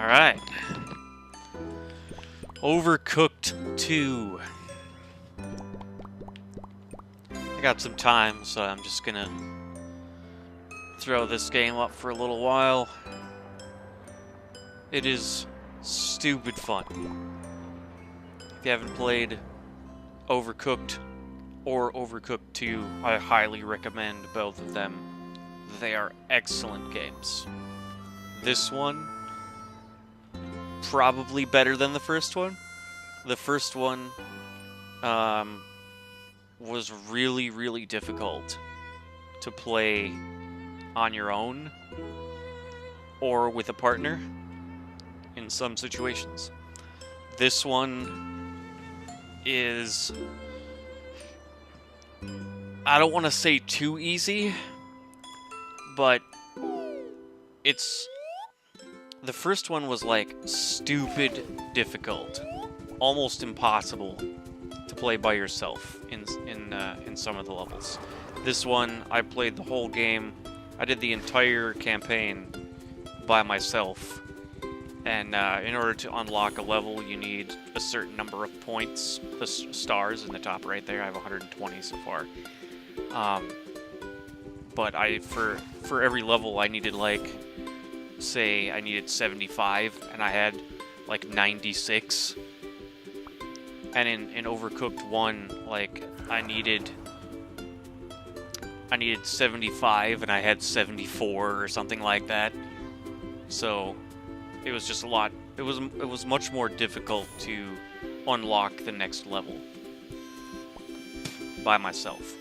Alright. Overcooked 2. I got some time, so I'm just gonna throw this game up for a little while. It is stupid fun. If you haven't played Overcooked or Overcooked 2, I highly recommend both of them. They are excellent games. This one, probably better than the first one. The first one was really, really difficult to play on your own or with a partner in some situations. This one is, I don't want to say too easy, but the first one was like stupid difficult, almost impossible to play by yourself in some of the levels. This one, I played the whole game. I did the entire campaign by myself. And in order to unlock a level, you need a certain number of points, the stars in the top right there. I have 120 so far. But for every level, I needed like, say, I needed 75, and I had like 96. And in Overcooked 1, like I needed 75, and I had 74 or something like that. So it was just a lot. It was much more difficult to unlock the next level by myself.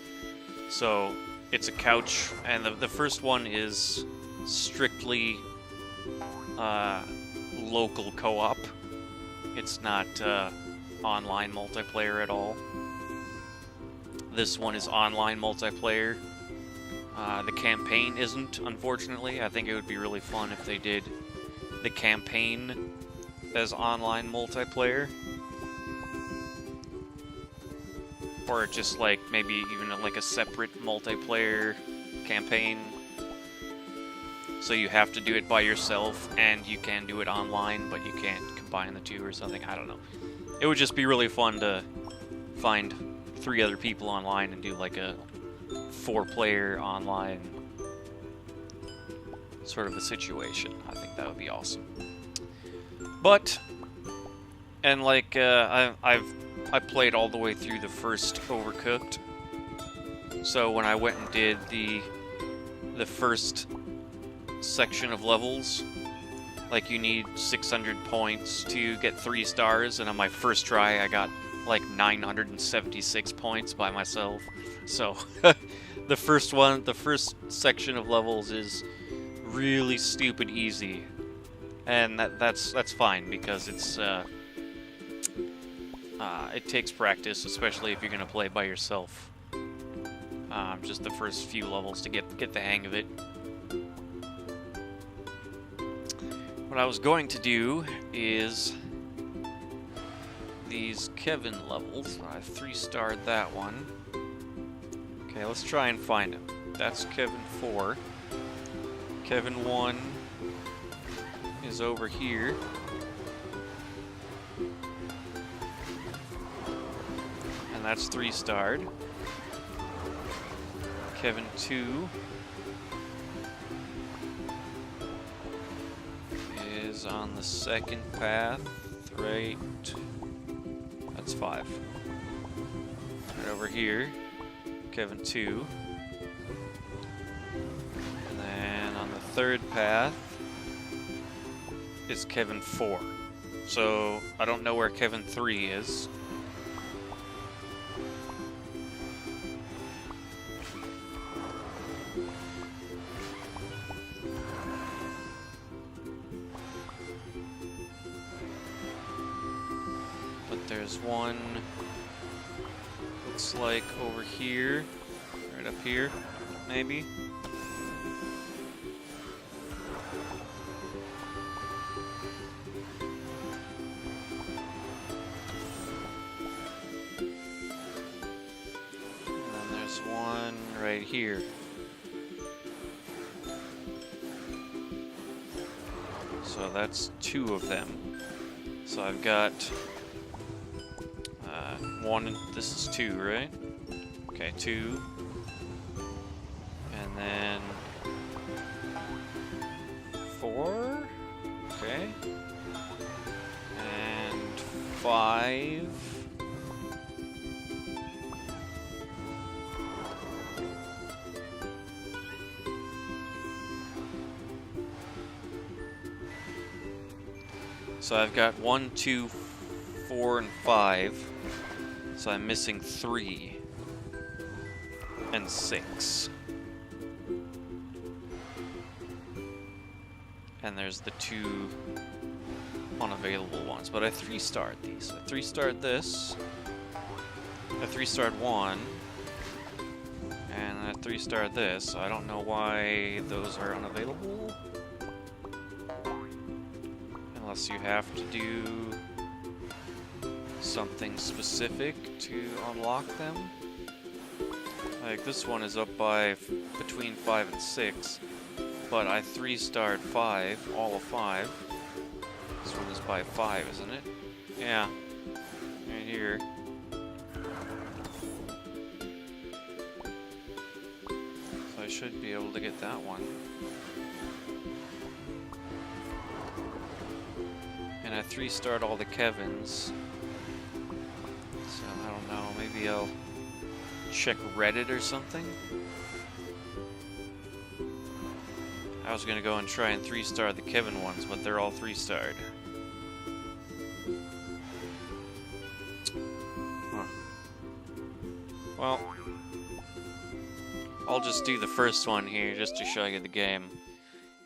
So it's a couch, and the first one is strictly local co-op. It's not online multiplayer at all. This one is online multiplayer. The campaign isn't, unfortunately. I think it would be really fun if they did the campaign as online multiplayer. Or just like maybe even like a separate multiplayer campaign. So you have to do it by yourself and you can do it online, but you can't combine the two or something. I don't know. It would just be really fun to find 3 other people online and do like a 4-player online sort of a situation. I think that would be awesome. But, and like I played all the way through the first Overcooked. So when I went and did the first section of levels, like you need 600 points to get 3 stars, and on my first try I got like 976 points by myself. So the first section of levels is really stupid easy, and that's fine because it's it takes practice, especially if you're gonna play by yourself. Just the first few levels to get the hang of it. What I was going to do is these Kevin levels. I 3-starred that one. Okay, let's try and find him. That's Kevin 4. Kevin 1 is over here. And that's 3-starred. Kevin 2 is on the second path, right? That's 5. Right over here, Kevin 2. And then on the third path is Kevin 4. So I don't know where Kevin 3 is. There's one, looks like over here, right up here, maybe. And then there's one right here. So that's 2 of them. So I've got 1. This is 2, right? Okay, 2. And then 4. Okay. And 5. So I've got 1, 2, 4, and 5. So I'm missing 3 and 6. And there's the 2 unavailable ones. But I 3-starred these. I 3-starred this. I 3-starred 1. And I 3-starred this. So I don't know why those are unavailable. Unless you have to do something specific to unlock them. Like this one is up by between 5 and 6, but I 3-starred 5, all of 5. This one is by 5, isn't it? Yeah, right here. So I should be able to get that one. And I 3-starred all the Kevins. So I don't know, maybe I'll check Reddit or something? I was gonna go and try and 3-star the Kevin ones, but they're all 3-starred. Huh. Well, I'll just do the first one here just to show you the game.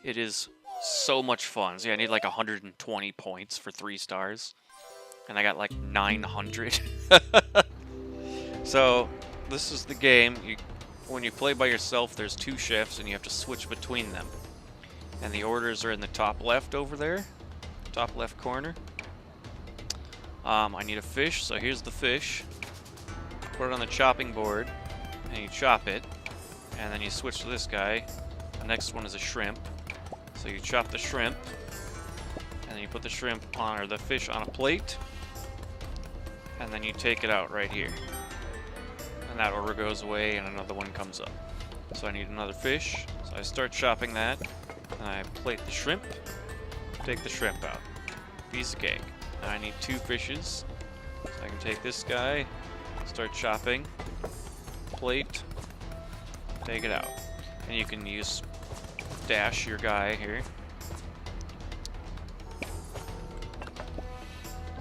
It is so much fun. See, I need like 120 points for 3 stars. And I got like 900. So, this is the game. When you play by yourself, there's 2 chefs and you have to switch between them. And the orders are in the top left over there. Top left corner. I need a fish, so here's the fish. Put it on the chopping board, and you chop it. And then you switch to this guy. The next one is a shrimp. So you chop the shrimp, and then you put the shrimp on, or the fish on a plate, and then you take it out right here. And that order goes away, and another one comes up. So I need another fish, so I start chopping that, and I plate the shrimp, take the shrimp out. Piece of cake. Now I need 2 fishes, so I can take this guy, start chopping, plate, take it out. And you can use dash your guy here.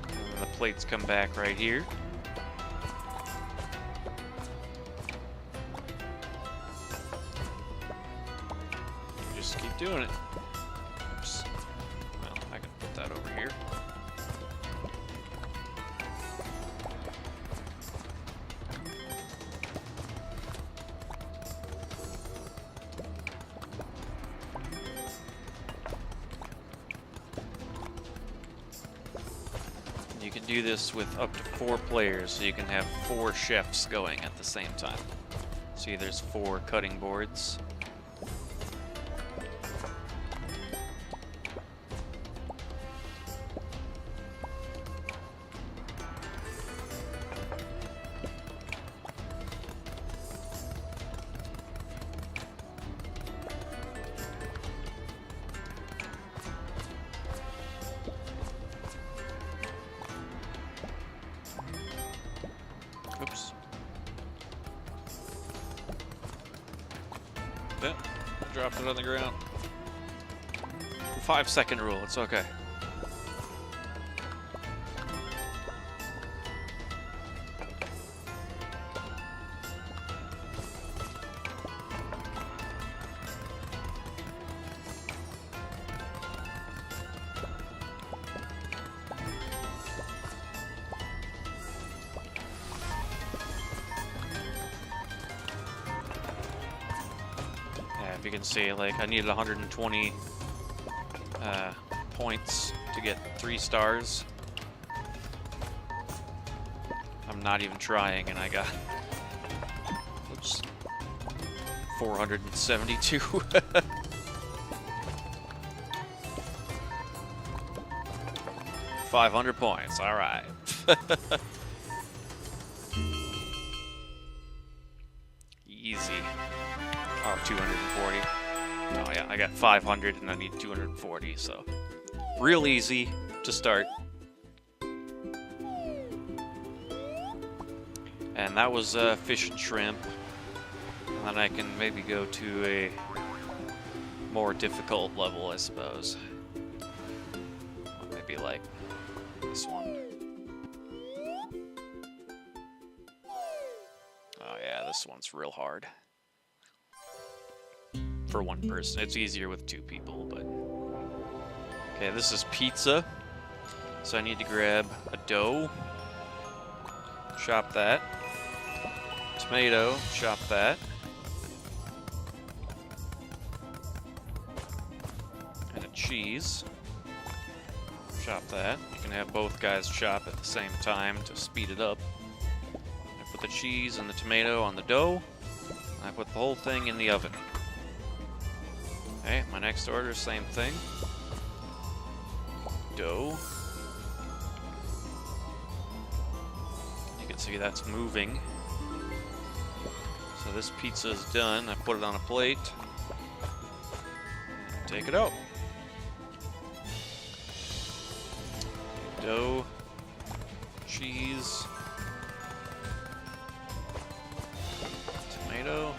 And the plates come back right here. Just keep doing it. Oops. Well, I can put that over here. You can do this with up to 4 players, so you can have 4 chefs going at the same time. See, there's 4 cutting boards. Oops. Yeah, dropped it on the ground. 5-second rule, it's okay. If you can see, like, I needed 120 points to get 3 stars. I'm not even trying, and I got, oops, 472. 500 points. All right. Easy. Oh, 240. Oh yeah, I got 500 and I need 240, so real easy to start. And that was fish and shrimp. And then I can maybe go to a more difficult level, I suppose. Maybe like this one. Oh yeah, this one's real hard. For one person. It's easier with two people, but... Okay, this is pizza. So I need to grab a dough. Chop that. Tomato, chop that. And a cheese. Chop that. You can have both guys chop at the same time to speed it up. I put the cheese and the tomato on the dough. I put the whole thing in the oven. Okay, my next order, same thing. Dough. You can see that's moving. So this pizza is done. I put it on a plate. Take it out. Dough. Cheese. Tomato.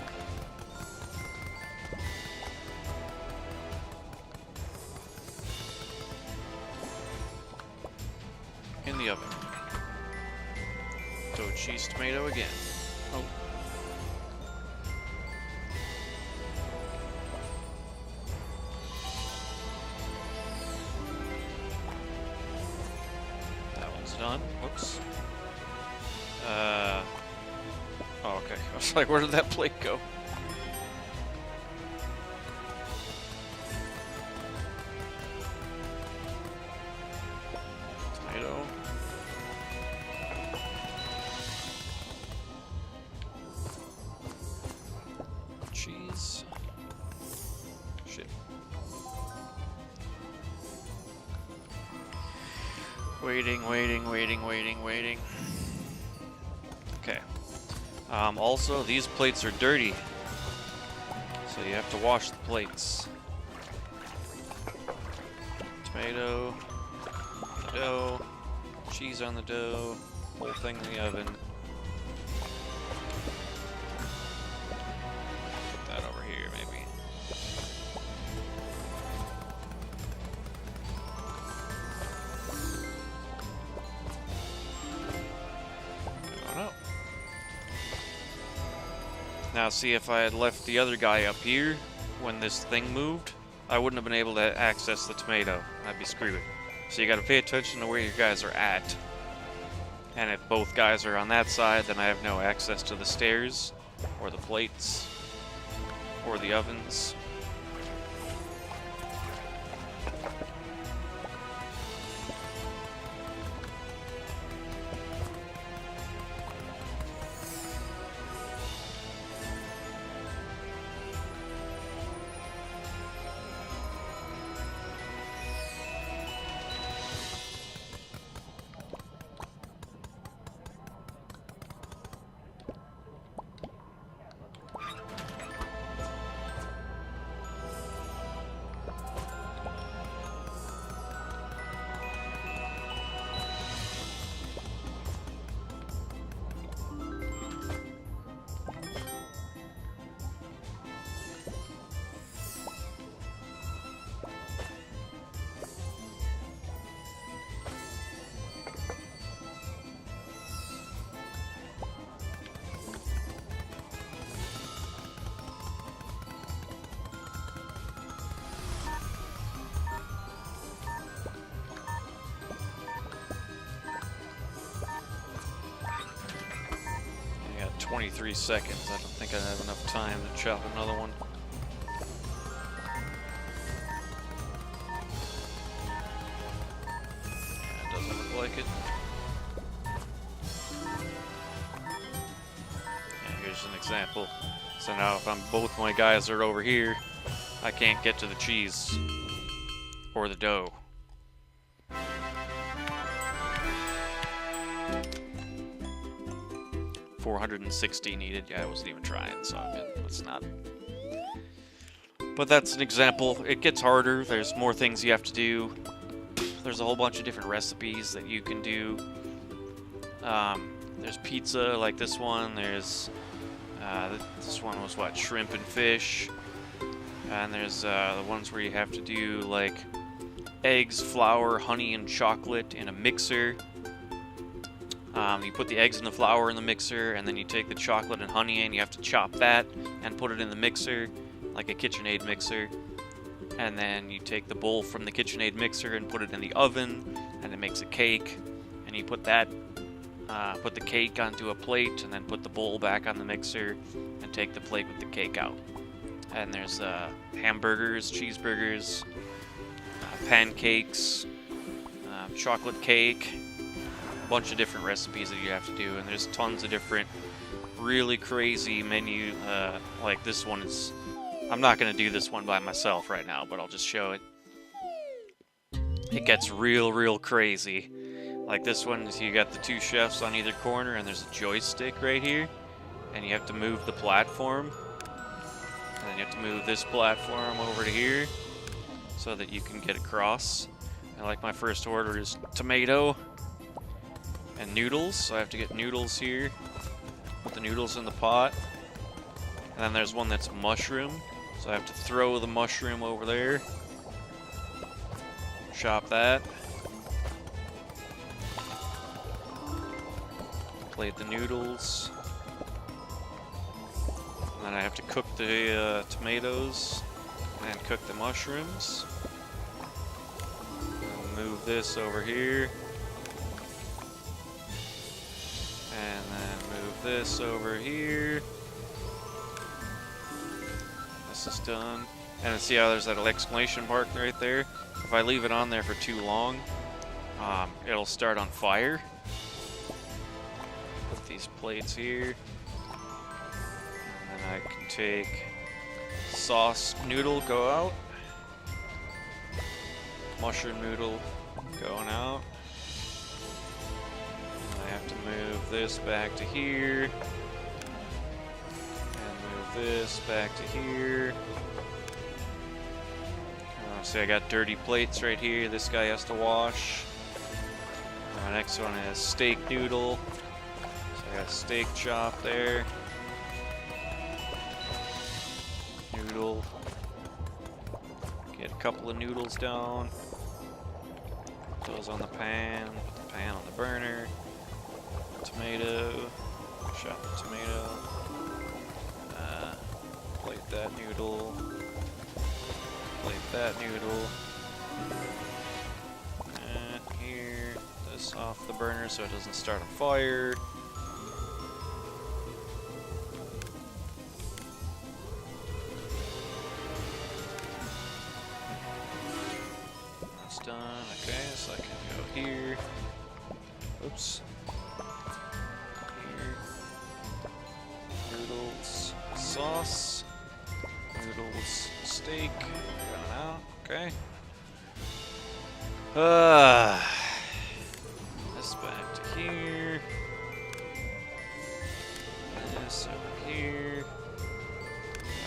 In the oven. Dough, cheese, tomato again. Oh. That one's done. Whoops. Oh, okay. I was like, where did that plate go? Tomato. Cheese. Shit. Waiting. Okay. Also, these plates are dirty, so you have to wash the plates. Tomato, the dough, cheese on the dough, whole thing in the oven. Put that over here, maybe. I don't know. Now, see, if I had left the other guy up here when this thing moved, I wouldn't have been able to access the tomato. I'd be screwed. So you gotta pay attention to where your guys are at. And if both guys are on that side, then I have no access to the stairs, or the plates, or the ovens. I got 23 seconds. I don't think I have enough time to chop another one. Yeah, it doesn't look like it. Yeah, here's an example. So now if both my guys are over here, I can't get to the cheese or the dough. 460 needed. Yeah, I wasn't even trying, so I mean, it's not. But that's an example. It gets harder. There's more things you have to do. There's a whole bunch of different recipes that you can do. There's pizza like this one. There's this one was what, shrimp and fish. And there's the ones where you have to do like eggs, flour, honey, and chocolate in a mixer. You put the eggs and the flour in the mixer, and then you take the chocolate and honey and you have to chop that and put it in the mixer, like a KitchenAid mixer. And then you take the bowl from the KitchenAid mixer and put it in the oven, and it makes a cake. And you put that, put the cake onto a plate, and then put the bowl back on the mixer, and take the plate with the cake out. And there's hamburgers, cheeseburgers, pancakes, chocolate cake, a bunch of different recipes that you have to do. And there's tons of different, really crazy menu. Like this one is. I'm not going to do this one by myself right now, but I'll just show it. It gets real crazy. Like this one, you got the two chefs on either corner, and there's a joystick right here. And you have to move the platform. And then you have to move this platform over to here so that you can get across. And like my first order is tomato and noodles. So I have to get noodles here. Put the noodles in the pot. And then there's one that's mushroom. So I have to throw the mushroom over there. Chop that. Plate the noodles. And then I have to cook the tomatoes and cook the mushrooms. And move this over here. And then move this over here. This is done. And see how there's that exclamation mark right there? If I leave it on there for too long, it'll start on fire. Put these plates here. And then I can take sauce noodle, go out. Mushroom noodle, going out. And I have to move this back to here. This back to here. See, I got dirty plates right here. This guy has to wash. My next one is steak noodle. So I got steak chop there. Noodle. Get a couple of noodles down. Put those on the pan. Put the pan on the burner. Tomato. Chop the tomato. Plate that noodle. Plate that noodle. And here, this off the burner so it doesn't start a fire. That's done. Okay, so I can go here. Oops. Here. Noodles. Sauce. Noodles, steak, going out, okay. This back to here. This over here.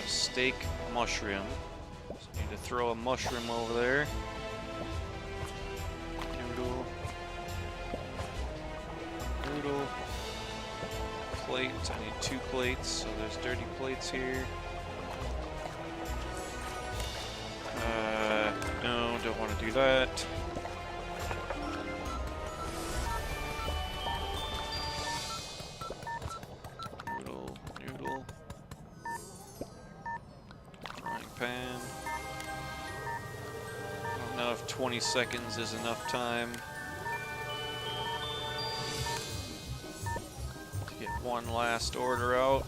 A steak mushroom. So I need to throw a mushroom over there. Noodle. Noodle. Plate, I need 2 plates, so there's dirty plates here. No, don't want to do that. Noodle, noodle. Frying pan. I don't know if 20 seconds is enough time to get one last order out.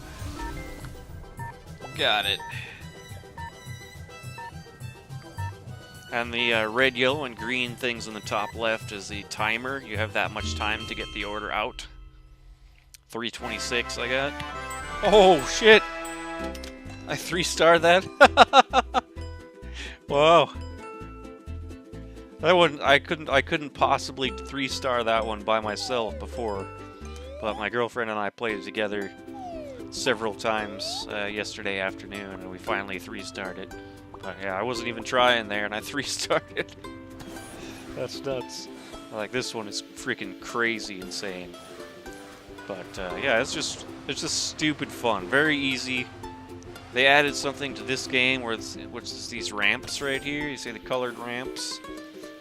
Got it. And the red, yellow, and green things in the top left is the timer. You have that much time to get the order out. 3:26 I got. Oh, shit! I 3-starred that? Wow. That one, I couldn't possibly 3-star that one by myself before. But my girlfriend and I played it together several times yesterday afternoon, and we finally 3-starred it. But yeah, I wasn't even trying there, and I 3-starred it. That's nuts. Like, this one is freaking crazy insane. But yeah, it's just stupid fun. Very easy. They added something to this game which is these ramps right here. You see the colored ramps?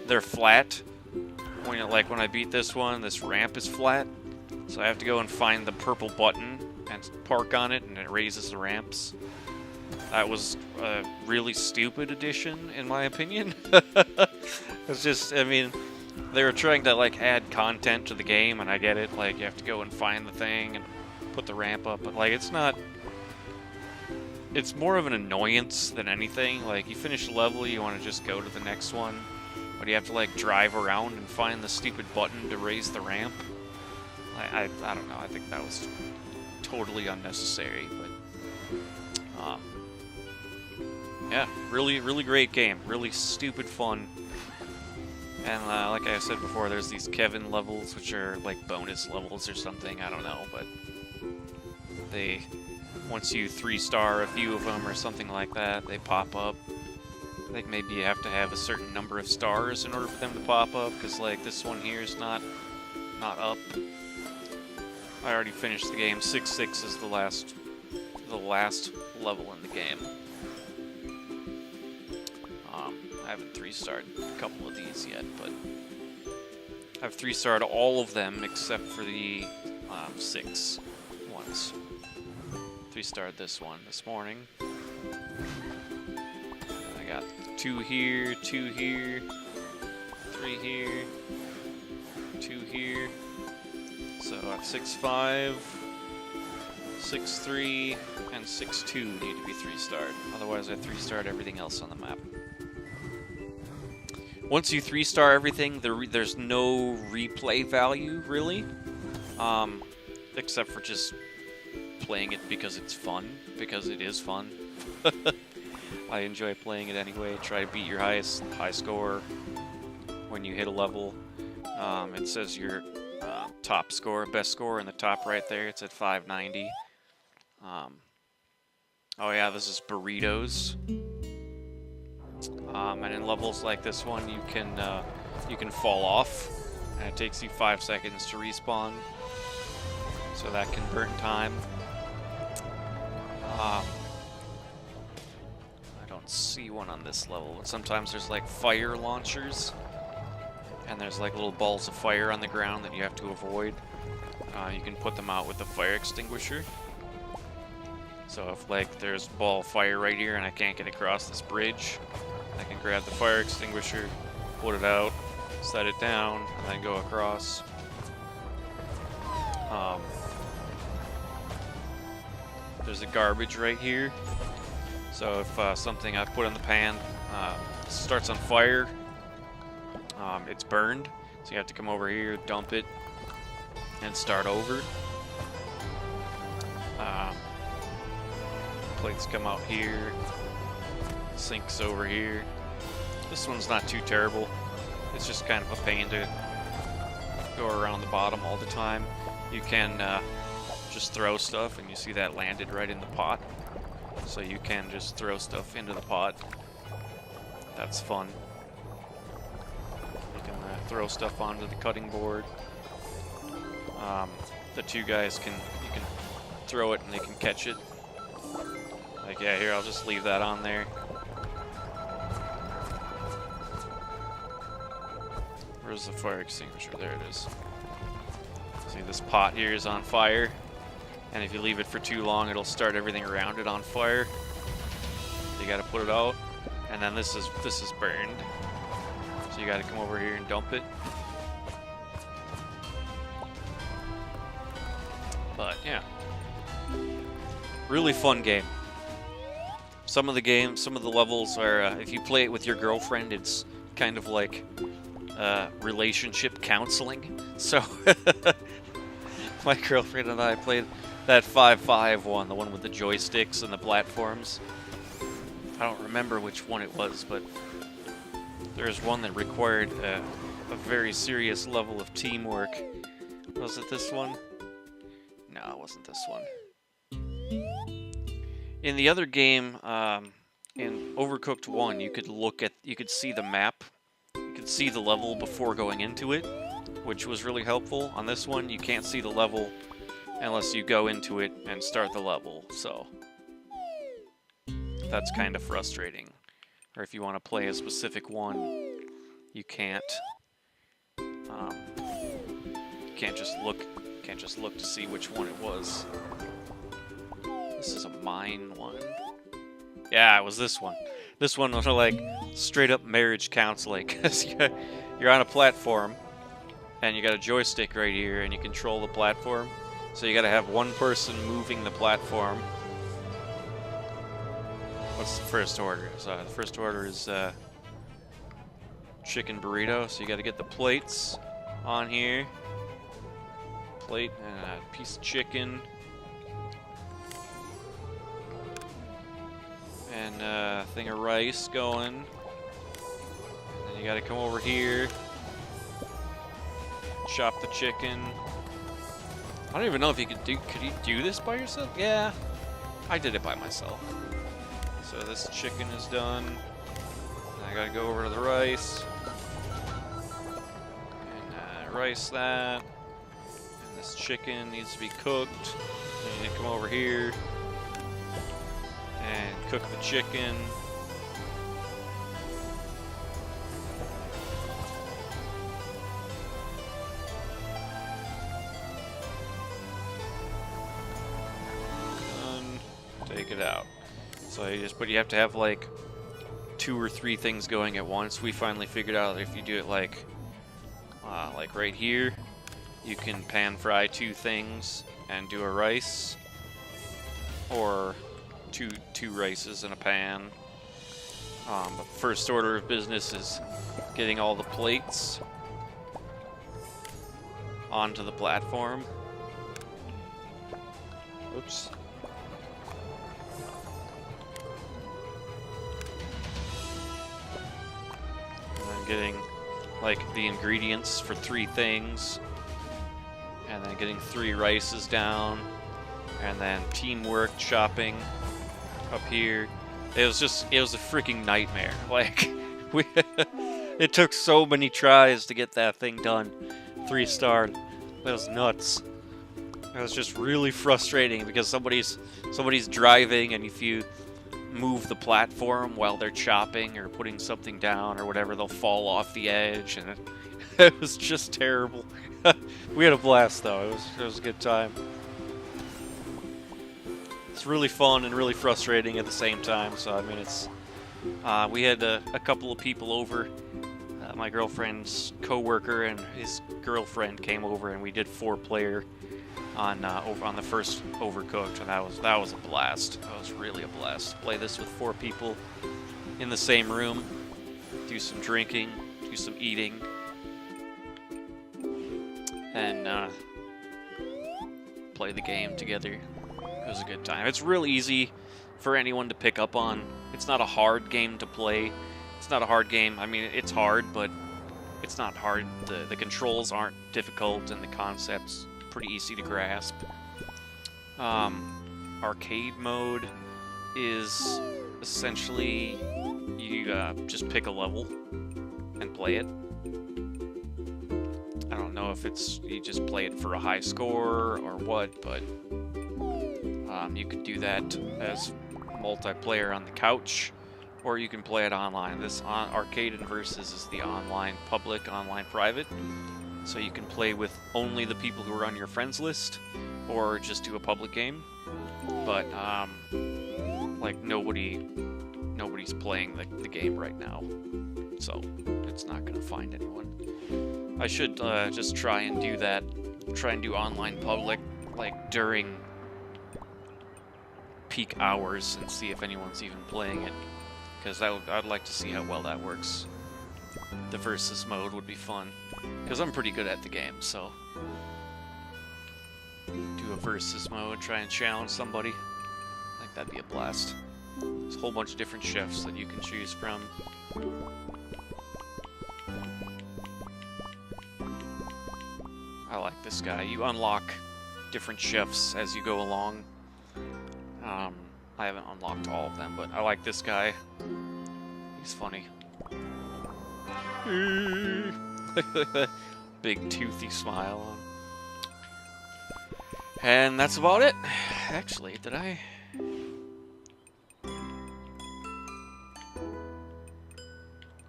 They're flat. When I beat this one, this ramp is flat. So I have to go and find the purple button and park on it, and it raises the ramps. That was a really stupid addition, in my opinion. It's just, I mean, they were trying to, like, add content to the game, and I get it. Like, you have to go and find the thing and put the ramp up. But, like, it's not... It's more of an annoyance than anything. Like, you finish a level, you want to just go to the next one. But you have to, like, drive around and find the stupid button to raise the ramp. I don't know. I think that was totally unnecessary. But, yeah, really, really great game. Really stupid fun. And like I said before, there's these Kevin levels, which are like bonus levels or something. I don't know, but they, once you 3-star a few of them or something like that, they pop up. I think maybe you have to have a certain number of stars in order for them to pop up, because like this one here is not up. I already finished the game. 6-6 is the last level in the game. I haven't 3-starred a couple of these yet, but I've 3-starred all of them except for the 6 ones. 3-starred this one this morning. I got 2 here, 2 here, 3 here, 2 here. So I have 6-5, 6-3, and 6-2 need to be 3-starred. Otherwise, I 3-starred everything else on the map. Once you 3-star everything, there's no replay value, really. Except for just playing it because it's fun. Because it is fun. I enjoy playing it anyway. Try to beat your high score when you hit a level. It says your top score, best score in the top right there. It's at 590. Oh yeah, this is burritos. And in levels like this one, you can fall off, and it takes you 5 seconds to respawn, so that can burn time. I don't see one on this level, but sometimes there's like fire launchers, and there's like little balls of fire on the ground that you have to avoid. You can put them out with the fire extinguisher. So if like there's a ball of fire right here and I can't get across this bridge, I can grab the fire extinguisher, put it out, set it down, and then go across. There's a garbage right here. So if something I put in the pan starts on fire, it's burned. So you have to come over here, dump it, and start over. Plates come out here. Sinks over here. This one's not too terrible. It's just kind of a pain to go around the bottom all the time. You can just throw stuff, and you see that landed right in the pot. So you can just throw stuff into the pot. That's fun. You can throw stuff onto the cutting board. The 2 guys you can throw it and they can catch it. Like, yeah, here, I'll just leave that on there. Where's the fire extinguisher? There it is. See, this pot here is on fire, and if you leave it for too long, it'll start everything around it on fire. You gotta put it out, and then this is burned. So you gotta come over here and dump it. But yeah, really fun game. Some of the levels are, if you play it with your girlfriend, it's kind of like relationship counseling. So my girlfriend and I played that 5-5 one, the one with the joysticks and the platforms. I don't remember which one it was, but there's one that required a very serious level of teamwork. Was it this one? No, it wasn't this one. In the other game, in Overcooked 1, you could see the map. You could see the level before going into it, which was really helpful. On this one, you can't see the level unless you go into it and start the level, so that's kind of frustrating. Or if you want to play a specific one, you can't. You can't just look to see which one it was. This is a mine one. Yeah, it was this one. This one was like straight up marriage counseling, because you're on a platform and you got a joystick right here and you control the platform. So you got to have one person moving the platform. What's the first order? So the first order is chicken burrito. So you got to get the plates on here. Plate and a piece of chicken. And a thing of rice going. And then you gotta come over here. Chop the chicken. I don't even know if you could you do this by yourself? Yeah, I did it by myself. So this chicken is done. And I gotta go over to the rice. And rice that. And this chicken needs to be cooked. And you need to come over here. And cook the chicken. Done. Take it out. So you have to have like 2 or 3 things going at once. We finally figured out that if you do it like right here, you can pan fry 2 things and do a rice, or two rices in a pan. But first order of business is getting all the plates onto the platform. Oops. And then getting like the ingredients for 3 things, and then getting 3 rices down, and then teamwork chopping up here. It was a freaking nightmare. Like, it took so many tries to get that thing done. 3-star. That was nuts. It was just really frustrating because somebody's driving, and if you move the platform while they're chopping or putting something down or whatever, they'll fall off the edge, and it was just terrible. We had a blast though. It was a good time. It's really fun and really frustrating at the same time. So I mean, it's we had a couple of people over. My girlfriend's coworker and his girlfriend came over, and we did 4-player on the first Overcooked, and that was a blast. That was really a blast. Play this with 4 people in the same room, do some drinking, do some eating, and play the game together. It was a good time. It's real easy for anyone to pick up on. It's not a hard game to play. It's not a hard game. I mean, it's hard, but it's not hard. The controls aren't difficult, and the concept's pretty easy to grasp. Arcade mode is essentially you just pick a level and play it. I don't know if it's you just play it for a high score or what, but you could do that as multiplayer on the couch, or you can play it online. This Arcade and Versus is the online public, online private. So you can play with only the people who are on your friends list, or just do a public game. But like nobody's playing the game right now, so it's not gonna find anyone. I should just try and do that. Try and do online public like during peak hours and see if anyone's even playing it, because I'd like to see how well that works. The versus mode would be fun, because I'm pretty good at the game, so do a versus mode, try and challenge somebody. I think that'd be a blast. There's a whole bunch of different chefs that you can choose from. I like this guy. You unlock different chefs as you go along. I haven't unlocked all of them, but I like this guy. He's funny. Big toothy smile on. And that's about it. Actually, did I?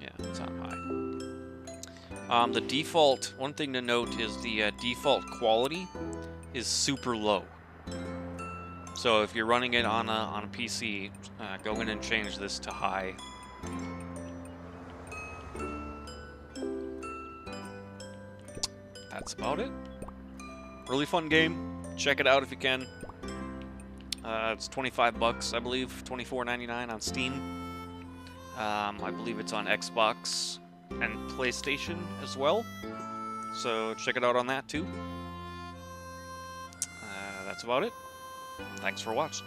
Yeah, it's on high. The default, one thing to note is the default quality is super low. So if you're running it on a PC, go in and change this to high. That's about it. Really fun game. Check it out if you can. It's $25, I believe, $24.99 on Steam. I believe it's on Xbox and PlayStation as well. So check it out on that too. That's about it. Thanks for watching.